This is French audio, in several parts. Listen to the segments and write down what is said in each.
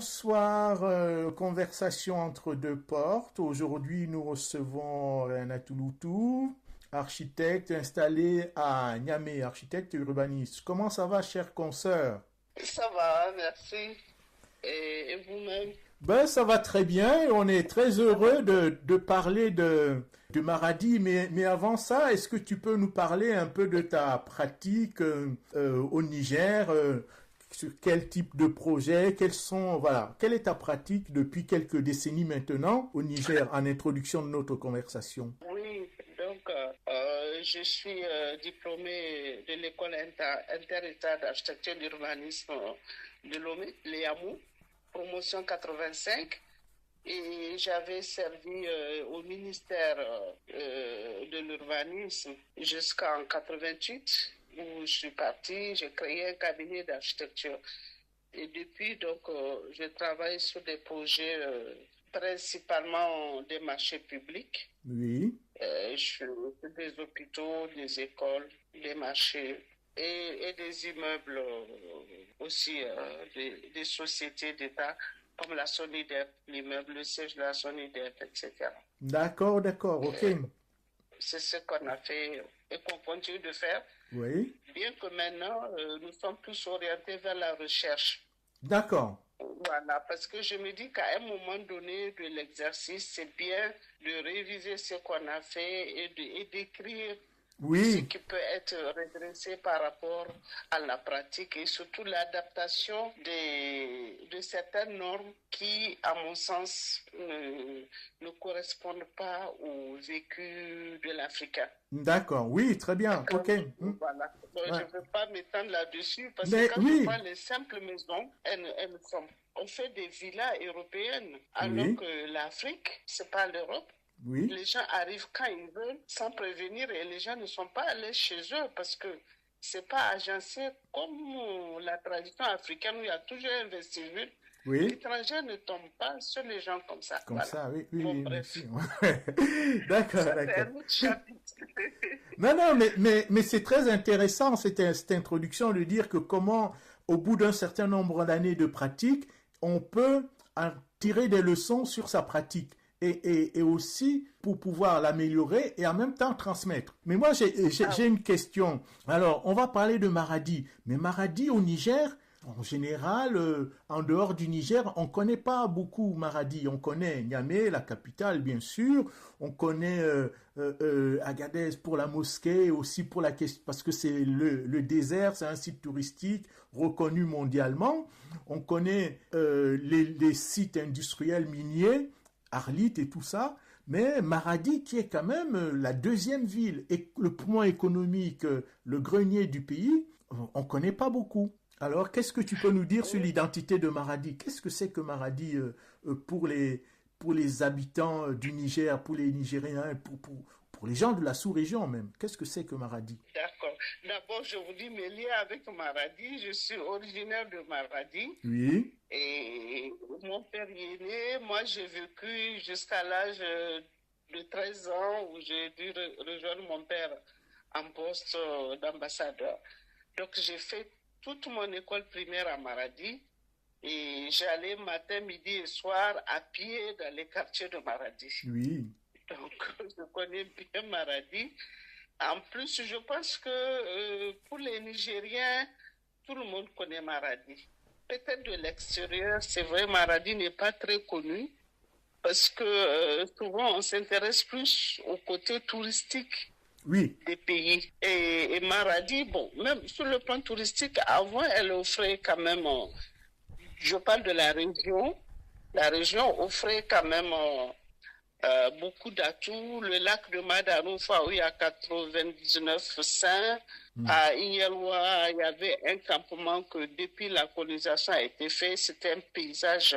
bonsoir, conversation entre deux portes. Aujourd'hui, nous recevons Renatou Loutou, architecte installé à Niamey, architecte urbaniste. Comment ça va, chère consoeur? Ça va, merci. Et vous-même? Ben, ça va très bien et on est très heureux de parler de Maradi. Mais avant ça, est-ce que tu peux nous parler un peu de ta pratique au Niger? Sur quel type de projet, quelle est ta pratique depuis quelques décennies maintenant au Niger en introduction de notre conversation? Oui, donc je suis diplômé de l'école inter-État d'architecture et d'urbanisme de Lomé, l'EAMU, promotion 85. Et j'avais servi au ministère de l'urbanisme jusqu'en 88, où je suis partie, j'ai créé un cabinet d'architecture. Et depuis, donc, je travaille sur des projets principalement des marchés publics. Oui. Je fais des hôpitaux, des écoles, des marchés et des immeubles aussi, des sociétés d'État comme la SONIDEP, l'immeuble, le siège de la SONIDEP, etc. D'accord, ok. C'est ce qu'on a fait et qu'on continue de faire, Oui. bien que maintenant, nous sommes plus orientés vers la recherche. D'accord. Voilà, parce que je me dis qu'à un moment donné de l'exercice, c'est bien de réviser ce qu'on a fait et d'écrire ce Oui. qui peut être redressé par rapport à la pratique et surtout l'adaptation de certaines normes qui, à mon sens, ne correspondent pas au vécu de l'Africain. D'accord, oui, très bien, ok. Voilà. Donc, Ouais. je ne veux pas m'étendre là-dessus parce que Mais quand je oui, vois les simples maisons, elles sont. On fait des villas européennes alors oui, que l'Afrique, c'est pas l'Europe. oui. Les gens arrivent quand ils veulent, sans prévenir, et les gens ne sont pas allés chez eux parce que c'est pas agencé comme la tradition africaine où il y a toujours un vestibule. Oui, L'étranger ne tombe pas sur les gens comme ça. comme Voilà. ça, oui, oui, Bon, oui, bref. merci. D'accord, Ça, c'est d'accord. un autre chapitre. Non, non, mais c'est très intéressant cette introduction de dire que comment, au bout d'un certain nombre d'années de pratique, on peut en tirer des leçons sur sa pratique. Et aussi pour pouvoir l'améliorer et en même temps transmettre. Mais moi, j'ai une question. Alors, on va parler de Maradi. Mais Maradi au Niger, en général, en dehors du Niger, on connaît pas beaucoup Maradi. On connaît Niamey, la capitale, bien sûr. On connaît Agadez pour la mosquée, aussi pour la question, parce que c'est le désert, c'est un site touristique reconnu mondialement. On connaît les sites industriels miniers, Arlit et tout ça, mais Maradi qui est quand même la deuxième ville et le poumon économique, le grenier du pays, on ne connaît pas beaucoup. Alors, qu'est-ce que tu peux nous dire sur l'identité de Maradi? Qu'est-ce que c'est que Maradi pour les habitants du Niger, pour les Nigériens, pour les gens de la sous-région même? Qu'est-ce que c'est que Maradi? D'accord. D'abord, je vous dis mes liens avec Maradi. Je suis originaire de Maradi. Oui, Et mon père y est né. Moi, j'ai vécu jusqu'à l'âge de 13 ans où j'ai dû rejoindre mon père en poste d'ambassadeur. Donc, j'ai fait toute mon école primaire à Maradi et j'allais matin, midi et soir à pied dans les quartiers de Maradi. oui, Donc, je connais bien Maradi. En plus, je pense que pour les Nigériens, tout le monde connaît Maradi. Peut-être de l'extérieur, c'est vrai, Maradi n'est pas très connu parce que souvent on s'intéresse plus au côté touristique oui, des pays. Et Maradi, bon, même sur le plan touristique, avant, elle offrait quand même, je parle de la région offrait quand même beaucoup d'atouts. Le lac de Madaroufa, où il y a 99 saints. À Inyelwa, il y avait un campement que depuis la colonisation a été fait. C'était un paysage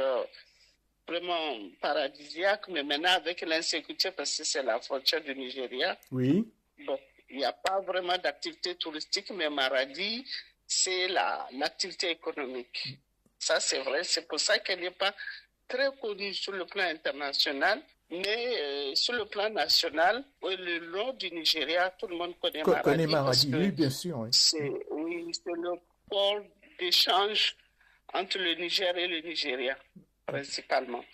vraiment paradisiaque, mais maintenant avec l'insécurité, parce que c'est la frontière du Nigeria, oui. bon, il n'y a pas vraiment d'activité touristique, mais Maradi, c'est l'activité économique. Ça, c'est vrai. C'est pour ça qu'elle n'est pas très connue sur le plan international. Mais sur le plan national, le long du Nigeria, tout le monde connaît Connaît Maradi parce Maradi, que oui, bien sûr, oui. c'est le port d'échange entre le Niger et le Nigeria, principalement.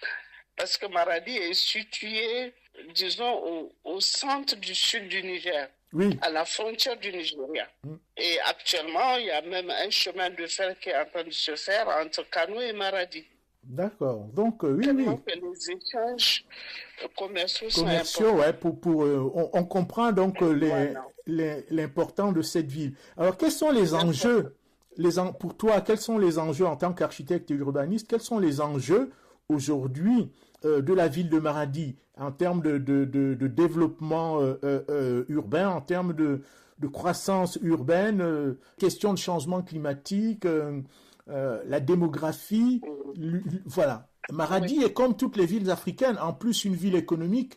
Parce que Maradi est situé, disons, au centre du sud du Niger, Oui. à la frontière du Nigeria. Et actuellement, il y a même un chemin de fer qui est en train de se faire entre Kano et Maradi. D'accord. Donc, oui, Tellement oui. que les échanges commerciaux sont Commerciaux, importants. ouais, on comprend donc Voilà. l'importance de cette ville. Alors, quels sont les enjeux, pour toi, quels sont les enjeux en tant qu'architecte et urbaniste, quels sont les enjeux aujourd'hui de la ville de Maradi en termes de développement urbain, en termes de croissance urbaine, question de changement climatique, la démographie, voilà. Maradi Oui. est comme toutes les villes africaines, en plus une ville économique,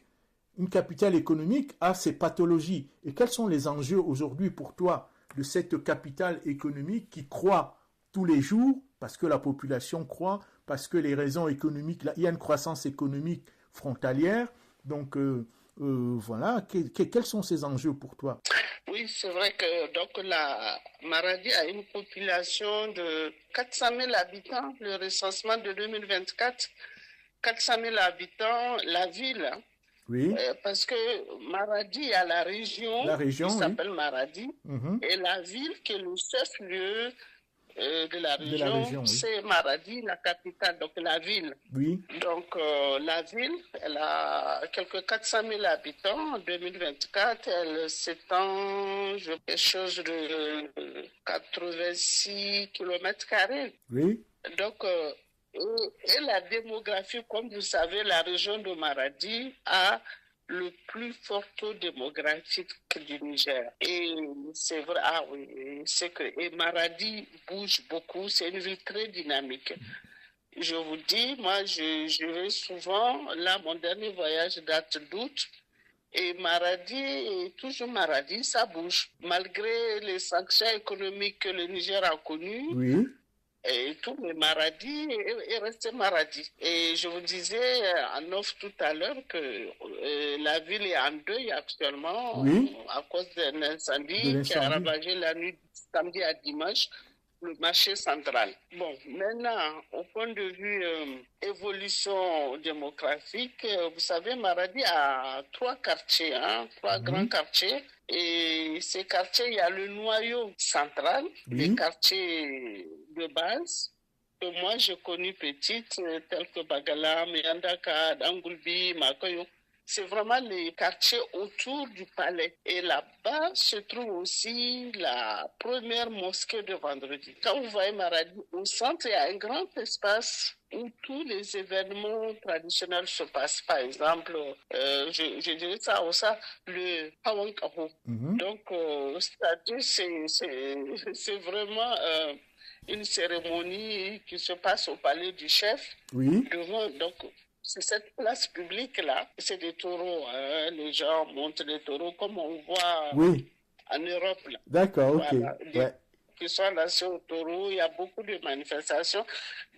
une capitale économique a ses pathologies. Et quels sont les enjeux aujourd'hui pour toi de cette capitale économique qui croît tous les jours parce que la population croît, parce que les raisons économiques, il y a une croissance économique frontalière. Donc voilà, quels sont ces enjeux pour toi? Oui, c'est vrai que donc la Maradi a une population de 400 000 habitants, le recensement de 2024, 400 000 habitants, la ville, hein. Oui, Parce que Maradi a la la région qui région, oui. s'appelle Maradi Mhm. et la ville qui est le chef-lieu de la De la région, région, oui. c'est Maradi, la capitale, donc la ville. Oui, Donc la ville, elle a quelques 400 000 habitants. En 2024, elle s'étend quelque chose de 86 km². oui, Donc, et la démographie, comme vous savez, la région de Maradi a le plus fort taux démographique du Niger. Et c'est vrai, ah oui, c'est que et Maradi bouge beaucoup, c'est une ville très dynamique. Je vous dis, moi, je vais souvent, là, mon dernier voyage date d'août, et Maradi, toujours Maradi, ça bouge. Malgré les sanctions économiques que le Niger a connues, oui, et tout, mais Maradi est resté Maradi. Et je vous disais en off tout à l'heure que la ville est en deuil actuellement oui, à cause d'un de incendie qui a l'incendie. ravagé la nuit de samedi à dimanche le marché central. Bon, maintenant, au point de vue évolution démographique, vous savez, Maradi a trois quartiers, hein, trois grands Mhm. quartiers. Et ces quartiers, il y a le noyau central, les Oui, quartiers de base que moi j'ai connu petite, tels que Bagala, Miandaka, Dangulbi, Makoyo. C'est vraiment les quartiers autour du palais. Et là-bas se trouve aussi la première mosquée de vendredi. Quand vous voyez Maradi, au centre, il y a un grand espace où tous les événements traditionnels se passent. Par exemple, je dirais ça au ça, le Hawankaho. mhm. Donc, c'est-à-dire, c'est vraiment une cérémonie qui se passe au palais du chef. Oui, Devant, donc, c'est cette place publique-là, c'est des taureaux. Hein, les gens montent des taureaux comme on voit oui, en Europe. Là. d'accord, ok, Voilà, des ouais. qui sont lancés au taureau, il y a beaucoup de manifestations.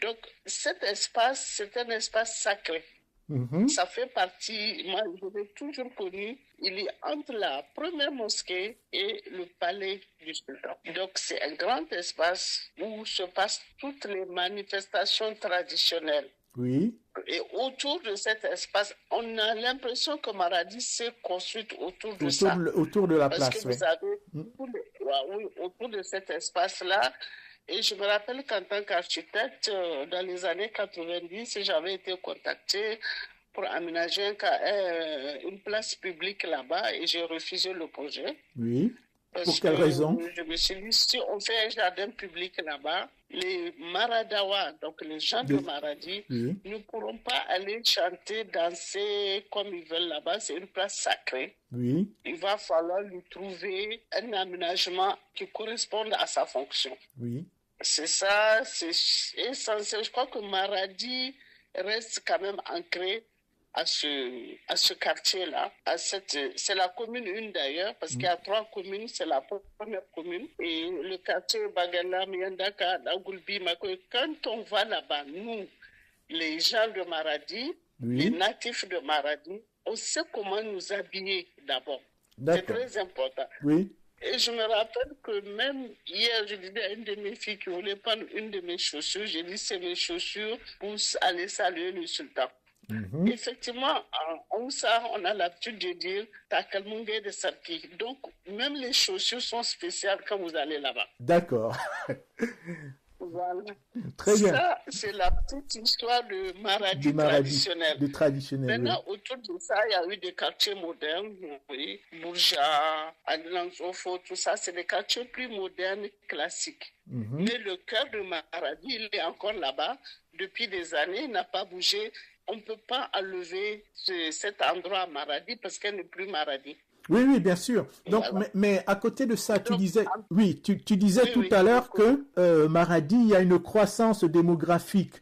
Donc, cet espace, c'est un espace sacré. Mhm. Ça fait partie, moi je l'ai toujours connu, il est entre la première mosquée et le palais du sultan. Donc c'est un grand espace où se passent toutes les manifestations traditionnelles. Oui, Et autour de cet espace, on a l'impression que Maradi s'est construite autour de ça. autour de la Parce que place, oui. vous avez, oui, autour de cet espace-là, et je me rappelle qu'en tant qu'architecte, dans les années 90, j'avais été contacté pour aménager une place publique là-bas et j'ai refusé le projet. Oui. Pour Parce quelle que raison? je me suis dit, si on fait un jardin public là-bas, les Maradawa, donc les gens de Maradi, Oui, ne pourront pas aller chanter, danser comme ils veulent là-bas. C'est une place sacrée. oui, Il va falloir lui trouver un aménagement qui corresponde à sa fonction. oui. C'est ça, c'est essentiel. Je crois que Maradi reste quand même ancré à ce quartier-là. C'est la commune 1 d'ailleurs, parce qu'il y a 3 communes, c'est la première commune. Et le quartier Bagala, Miandaka, Dagoulbi, Makoy, quand on va là-bas, nous, les gens de Maradi, les Oui, natifs de Maradi, on sait comment nous habiller d'abord. C'est d'accord. très important. Oui, Et je me rappelle que même hier, je disais à une de mes filles qui voulait prendre une de mes chaussures, j'ai dit c'est mes chaussures pour aller saluer le sultan. Mhm. Effectivement, en Hausa, on a l'habitude de dire takalmungue de sarki. Donc, même les chaussures sont spéciales quand vous allez là-bas. D'accord. Voilà. Très bien. Ça, c'est la petite histoire de De Maradi Maradi, traditionnel. de traditionnel, oui. Maintenant, autour de ça, il y a eu des quartiers modernes, oui, Bourja, Adlansofo, tout ça, c'est des quartiers plus modernes, classiques. Mhm. Mais le cœur de Maradi, il est encore là-bas. Depuis des années, il n'a pas bougé. On ne peut pas enlever cet endroit à Maradi parce qu'elle n'est plus Maradi. Oui, oui, bien sûr. Donc, Voilà. mais à côté de ça, tu Donc, disais, oui, tu disais oui, tout oui, à l'heure j'écoute. que Maradi, il y a une croissance démographique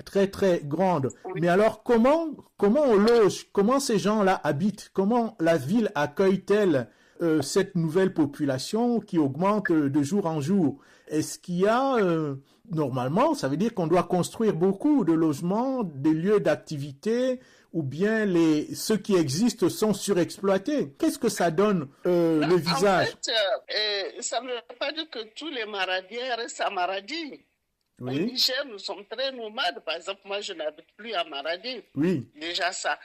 très, très grande. Oui. Mais alors, comment on loge, comment ces gens-là habitent, comment la ville accueille-t-elle cette nouvelle population qui augmente de jour en jour? Est-ce qu'il y a, normalement, ça veut dire qu'on doit construire beaucoup de logements, des lieux d'activité, ou bien ceux qui existent sont surexploités. Qu'est-ce que ça donne Non, le en visage? fait, ça ne veut pas dire que tous les Maradiens restent à Maradi. Au Oui, Niger, nous sommes très nomades. Par exemple, moi, je n'habite plus à Maradi. oui, Déjà ça.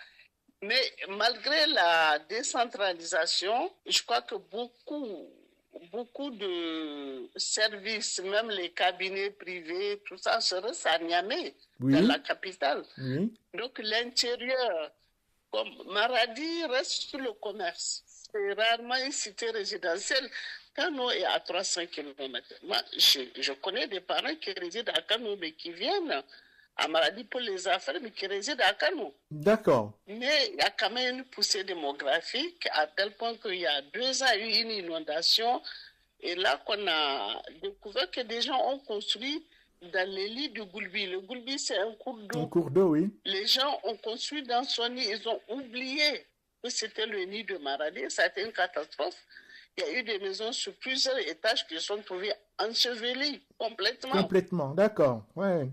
Mais malgré la décentralisation, je crois que beaucoup de services, même les cabinets privés, tout ça se reste à Niamey, dans oui, la capitale. oui, Donc l'intérieur, comme Maradi, reste sur le commerce. C'est rarement une cité résidentielle. Kano est à 300 km. Moi, je connais des parents qui résident à Kano, mais qui viennent à Maradi pour les affaires, mais qui résident à Kano. d'accord. Mais il y a quand même une poussée démographique à tel point qu'il y a 2 ans, il y a eu une inondation. Et là qu'on a découvert que des gens ont construit dans les lits du Goulbi. Le Goulbi, c'est un cours Un d'eau. cours d'eau, oui. Les gens ont construit dans son nid. Ils ont oublié que c'était le nid de Maradi. Ça a été une catastrophe. Il y a eu des maisons sur plusieurs étages qui sont trouvées ensevelies complètement. Complètement, d'accord. Ouais.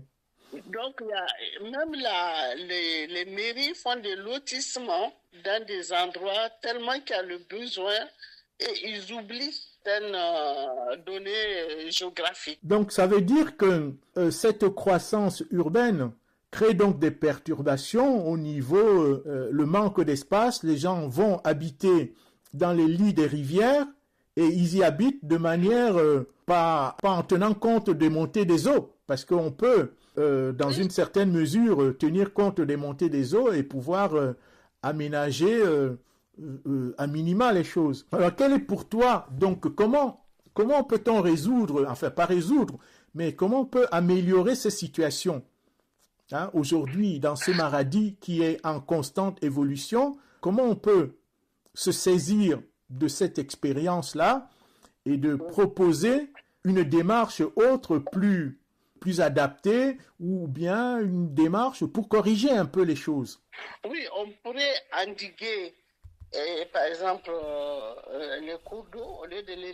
Donc, même les mairies font des lotissements dans des endroits tellement qu'il y a le besoin et ils oublient certaines données géographiques. Donc, ça veut dire que cette croissance urbaine crée donc des perturbations au niveau le manque d'espace. Les gens vont habiter dans les lits des rivières et ils y habitent de manière pas en tenant compte des montées des eaux, parce qu'on peut, dans Oui, une certaine mesure, tenir compte des montées des eaux et pouvoir aménager à minima les choses. Alors, quel est pour toi, donc, comment peut-on résoudre, enfin, pas résoudre, mais comment on peut améliorer ces situations hein, aujourd'hui dans ce Maradi qui est en constante évolution? Comment on peut se saisir de cette expérience-là et de proposer une démarche autre, plus adaptée, ou bien une démarche pour corriger un peu les choses? oui, on pourrait endiguer, par exemple, les cours d'eau au lieu de les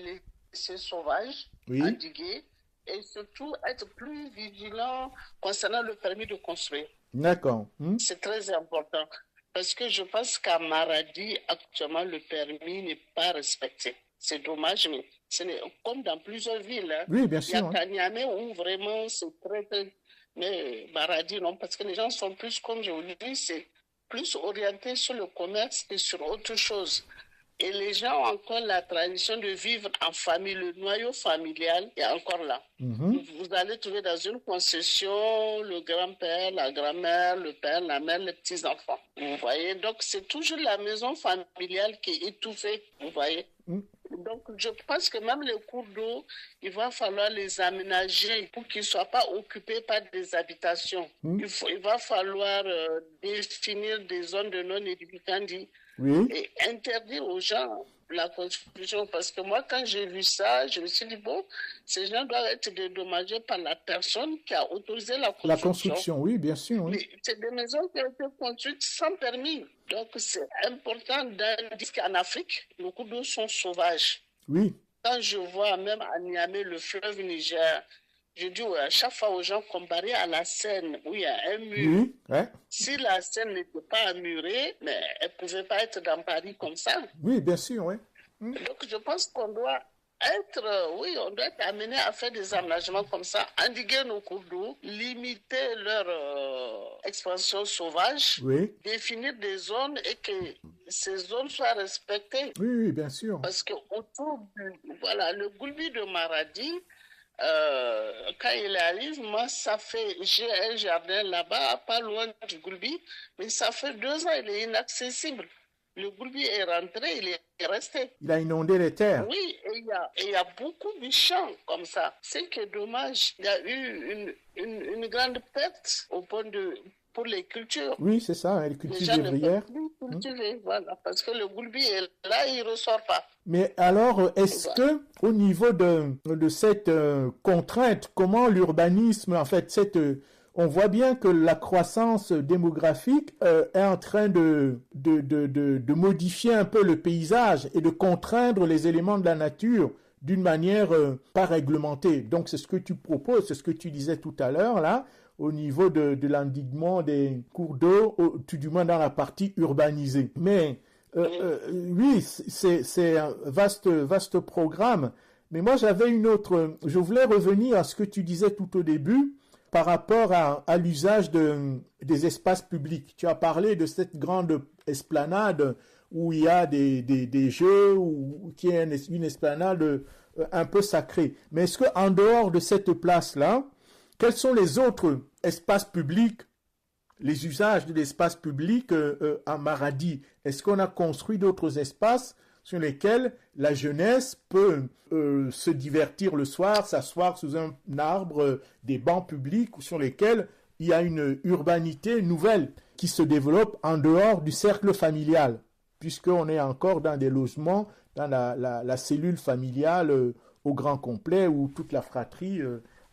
laisser sauvages, Oui, endiguer, et surtout être plus vigilant concernant le permis de construire. d'accord. Hmm. C'est très important parce que je pense qu'à Maradi, actuellement, le permis n'est pas respecté. C'est dommage, mais comme dans plusieurs villes. Hein. Oui, bien Il y a sûr. Hein. Kanyame où vraiment c'est très, très... Mais Maradi, non, parce que les gens sont plus, comme je vous dis, c'est plus orienté sur le commerce que sur autre chose. Et les gens ont encore la tradition de vivre en famille. Le noyau familial est encore là. Mhm. Vous allez trouver dans une concession le grand-père, la grand-mère, le père, la mère, les petits-enfants. Vous voyez, donc c'est toujours la maison familiale qui est étouffée. Vous voyez. Hmm. Donc je pense que même les cours d'eau, il va falloir les aménager pour qu'ils ne soient pas occupés par des habitations. Hmm. Il va falloir définir des zones de non-édificandi Oui, et interdire aux gens la construction. Parce que moi, quand j'ai vu ça, je me suis dit, bon, ces gens doivent être dédommagés par la personne qui a autorisé la la construction. construction, oui, bien sûr. Oui. Mais c'est des maisons qui ont été construites sans permis. Donc, c'est important d'indiquer qu'en Afrique, les cours d'eau sont sauvages. Oui, Quand je vois même à Niamey le fleuve Niger, je dis à chaque fois aux gens comparé à la Seine où il y a un mur. oui, ouais. Si la Seine n'était pas amurée, mais elle ne pouvait pas être dans Paris comme ça. Oui, bien sûr, oui. Hmm. Donc je pense qu'on doit oui, on doit être amené à faire des aménagements comme ça, endiguer nos cours d'eau, limiter leur expansion sauvage, Oui, définir des zones et que ces zones soient respectées. oui, oui, bien sûr. Parce que autour voilà, le Goulbi de Maradi, quand il arrive, moi, j'ai un jardin là-bas, pas loin du Goulbi, mais ça fait 2 ans, il est inaccessible. Le Goulbi est rentré, il est resté. Il a inondé les terres. Oui, et il y a beaucoup de champs comme ça. C'est que dommage, il y a eu une grande perte pour les cultures. Oui, c'est ça, les Les cultures gens ne vivrières. peuvent plus cultiver, voilà, parce que le Goulbi est là, il ne ressort pas. Mais alors, est-ce Voilà. que au niveau de cette contrainte, comment l'urbanisme, en fait, on voit bien que la croissance démographique est en train de modifier un peu le paysage et de contraindre les éléments de la nature d'une manière pas réglementée. Donc, c'est ce que tu proposes, c'est ce que tu disais tout à l'heure, là, au niveau de l'endiguement des cours d'eau, tout du moins dans la partie urbanisée. Mais oui, c'est un vaste programme. Mais moi, j'avais une autre. Je voulais revenir à ce que tu disais tout au début par rapport à l'usage des espaces publics. Tu as parlé de cette grande esplanade où il y a des jeux, ou qui est une esplanade un peu sacrée. Mais est-ce qu'en dehors de cette place-là, quels sont les autres espaces publics, les usages de l'espace public à Maradi? Est-ce qu'on a construit d'autres espaces sur lesquels la jeunesse peut se divertir le soir, s'asseoir sous un arbre, des bancs publics sur lesquels il y a une urbanité nouvelle qui se développe en dehors du cercle familial, puisqu'on est encore dans des logements, dans la cellule familiale au grand complet où toute la fratrie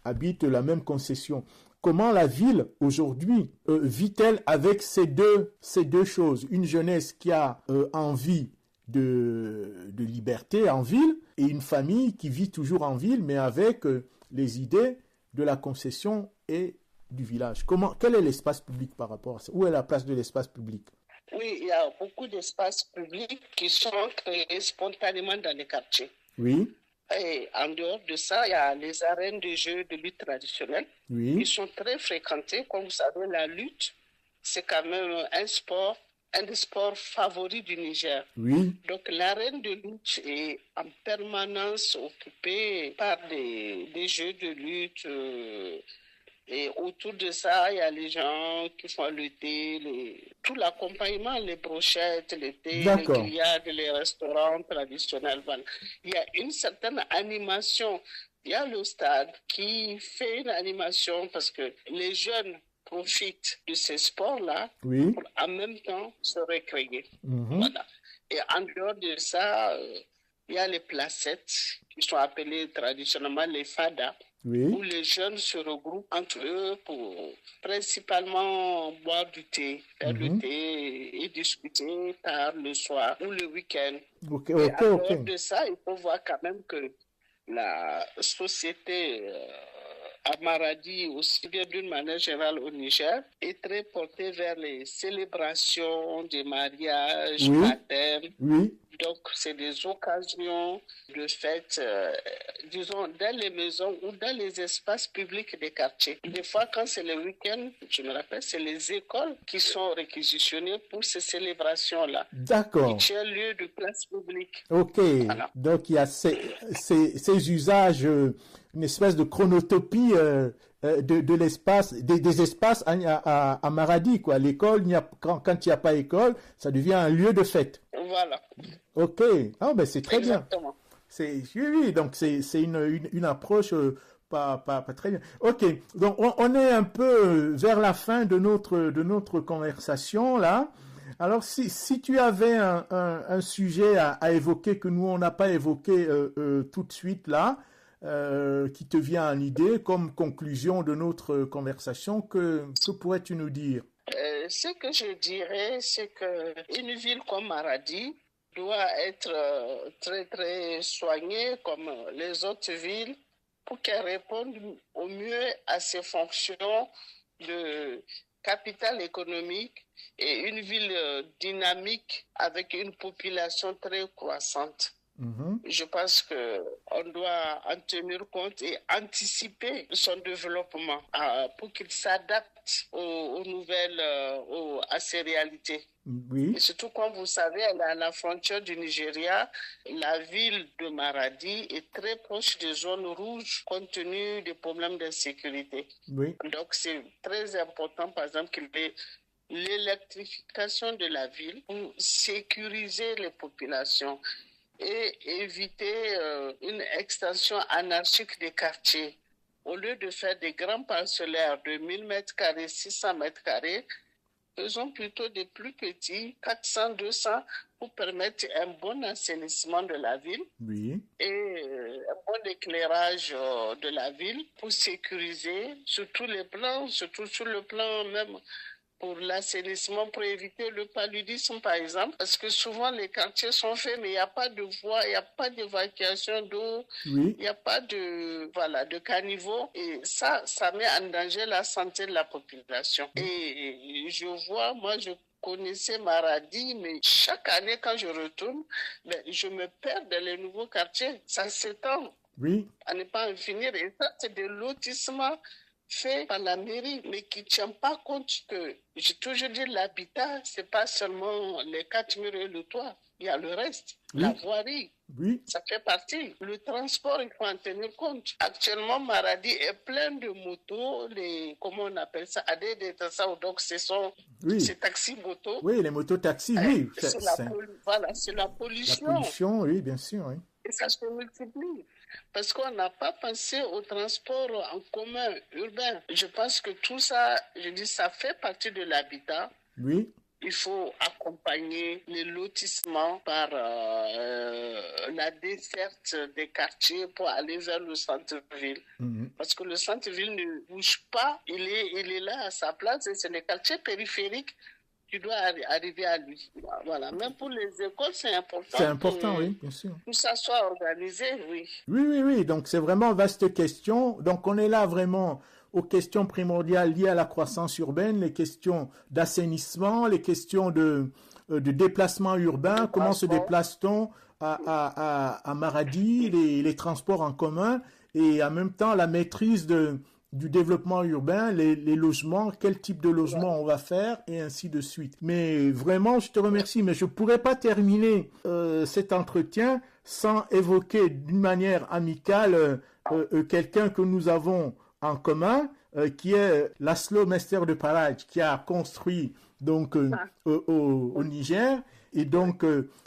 habite la même concession. Comment la ville, aujourd'hui, vit-elle avec ces deux choses? Une jeunesse qui a envie de liberté en ville et une famille qui vit toujours en ville, mais avec les idées de la concession et du village. Quel est l'espace public par rapport à ça? Où est la place de l'espace public? Oui, il y a beaucoup d'espaces publics qui sont créés spontanément dans les quartiers. Oui. Et en dehors de ça, il y a les arènes de jeux de lutte traditionnels. Oui. Ils sont très fréquentés. Comme vous savez, la lutte, c'est quand même un des sports favoris du Niger. Oui. Donc l'arène de lutte est en permanence occupée par des jeux de lutte. Et autour de ça, il y a les gens qui font le thé, tout l'accompagnement, les brochettes, le thé, les grillades, les restaurants traditionnels. Voilà. Il y a une certaine animation. Il y a le stade qui fait une animation parce que les jeunes profitent de ces sports-là pour en même temps se récréer. Voilà. Et en dehors de ça, il y a les placettes qui sont appelées traditionnellement les fadas. Où les jeunes se regroupent entre eux pour principalement boire du thé, faire le thé et discuter tard le soir ou le week-end. Et en dehors de ça, il faut voir quand même que la société à Maradi, aussi bien d'une manière générale au Niger, est très portée vers les célébrations des mariages, baptêmes. Donc, c'est des occasions de fête, disons, dans les maisons ou dans les espaces publics des quartiers. Des fois, quand c'est le week-end, je me rappelle, c'est les écoles qui sont réquisitionnées pour ces célébrations-là. D'accord. Qui tiennent lieu de place publique. Ok. Voilà. Donc, il y a ces usages, une espèce de chronotopie de l'espace, des espaces à Maradi, quoi. L'école, quand il n'y a pas école, ça devient un lieu de fête. Voilà. Ok. Ah, ben c'est très Exactement. bien. Oui, donc c'est une approche pas très bien. Ok. Donc, on est un peu vers la fin de notre conversation, là. Alors, si tu avais un sujet à évoquer que nous, on n'a pas évoqué tout de suite, là, qui te vient en idée comme conclusion de notre conversation, que pourrais-tu nous dire? Ce que je dirais, c'est qu'une ville comme Maradi doit être très, très soignée comme les autres villes pour qu'elle réponde au mieux à ses fonctions de capital économique et une ville dynamique avec une population très croissante. Je pense qu'on doit en tenir compte et anticiper son développement pour qu'il s'adapte aux nouvelles, à ces réalités. Oui. Et surtout, comme vous savez, à la frontière du Nigeria, la ville de Maradi est très proche des zones rouges compte tenu des problèmes d'insécurité. Oui. Donc, c'est très important, par exemple, qu'il y ait l'électrification de la ville pour sécuriser les populations et éviter une extension anarchique des quartiers. Au lieu de faire des grands parcellaires de 1000 mètres carrés, 600 mètres carrés, faisons plutôt des plus petits, 400, 200, pour permettre un bon assainissement de la ville Oui. et un bon éclairage de la ville pour sécuriser sur tous les plans, surtout sur le plan même pour l'assainissement, pour éviter le paludisme, par exemple, parce que souvent les quartiers sont faits, mais il n'y a pas de voie, il n'y a pas d'évacuation d'eau, Oui. il n'y a pas de caniveau, et ça met en danger la santé de la population. Et je vois, moi, je connaissais Maradi, mais chaque année, quand je retourne, je me perds dans les nouveaux quartiers. Ça s'étend Oui. à ne pas en finir. Et ça, c'est des lotissements fait par la mairie, mais qui ne tient pas compte que, j'ai toujours dit, l'habitat, ce n'est pas seulement les 4 murs et le toit. Il y a le reste, la voirie. Oui. Ça fait partie. Le transport, il faut en tenir compte. Actuellement, Maradi est plein de motos, comment on appelle ça, donc ce sont ces taxis-motos. Oui, les motos-taxis, oui. Voilà, c'est la pollution. La pollution, oui, bien sûr. Oui. Et ça se multiplie. Parce qu'on n'a pas pensé au transport en commun urbain. Je pense que tout ça, je dis, ça fait partie de l'habitat. Oui. Il faut accompagner les lotissements par la desserte des quartiers pour aller vers le centre-ville. Parce que le centre-ville ne bouge pas, il est là à sa place et c'est les quartiers périphériques qui doivent arriver à lui. Voilà. Même pour les écoles, c'est important. C'est important, oui, bien sûr. Tout ça soit organisé, oui. Oui. Donc, c'est vraiment vaste question. Donc, on est là vraiment aux questions primordiales liées à la croissance urbaine, les questions d'assainissement, les questions de déplacement urbain, comment se déplace-t-on à Maradi, les transports en commun, et en même temps la maîtrise du développement urbain, les logements, quel type de logement on va faire, et ainsi de suite. Mais vraiment, je te remercie, mais je ne pourrais pas terminer cet entretien sans évoquer d'une manière amicale quelqu'un que nous avons en commun, qui est Laszlo Mester de Paraj, qui a construit donc au Niger. Et donc,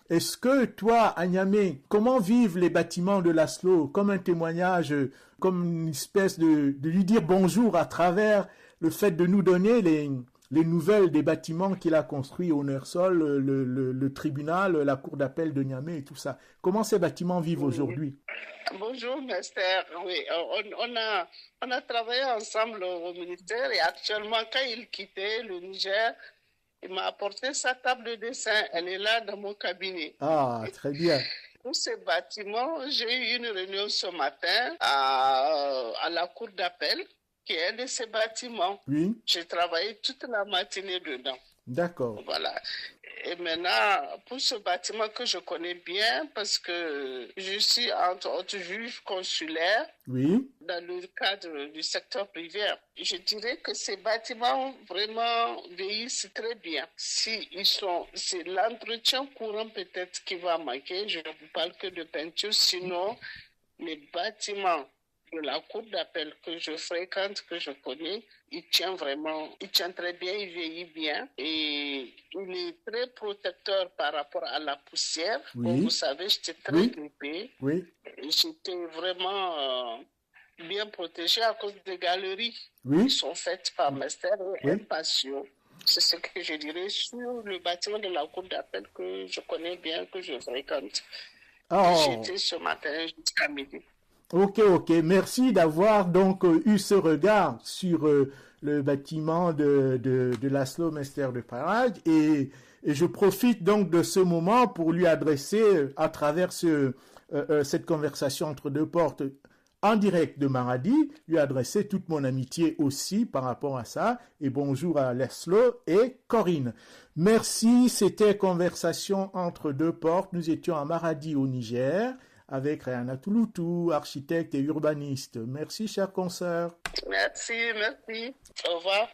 est-ce que toi, à Niamey, comment vivent les bâtiments de Laszlo? Comme un témoignage, comme une espèce de lui dire bonjour à travers le fait de nous donner les nouvelles des bâtiments qu'il a construits au Nersol, le tribunal, la cour d'appel de Niamey et tout ça. Comment ces bâtiments vivent aujourd'hui? Bonjour, Mester. Oui, on a travaillé ensemble au ministère et actuellement, quand il quittait le Niger, il m'a apporté sa table de dessin. Elle est là dans mon cabinet. Ah, très bien. Pour ces bâtiments, j'ai eu une réunion ce matin à la cour d'appel, qui est un de ces bâtiments. Oui. J'ai travaillé toute la matinée dedans. D'accord. Voilà. Et maintenant, pour ce bâtiment que je connais bien, parce que je suis entre autres juge consulaire dans le cadre du secteur privé, je dirais que ces bâtiments vraiment vieillissent très bien. C'est l'entretien courant peut-être qui va manquer. Je ne vous parle que de peinture, sinon les bâtiments de la cour d'appel que je fréquente, que je connais, il tient très bien, il vieillit bien et il est très protecteur par rapport à la poussière. Comme vous savez, j'étais très grippée. J'étais vraiment bien protégée à cause des galeries qui sont faites par Mester et Impatio. C'est ce que je dirais sur le bâtiment de la cour d'appel que je connais bien, que je fréquente. J'étais ce matin jusqu'à midi. Ok. Merci d'avoir donc eu ce regard sur le bâtiment de Laszlo Mester de Paraj et je profite donc de ce moment pour lui adresser à travers cette conversation entre deux portes en direct de Maradi, lui adresser toute mon amitié aussi par rapport à ça. Et bonjour à Leslo et Corinne. Merci, c'était Conversation entre deux portes. Nous étions à Maradi au Niger avec Rihanna Touloutou, architecte et urbaniste. Merci, chère consoeur. Merci. Au revoir.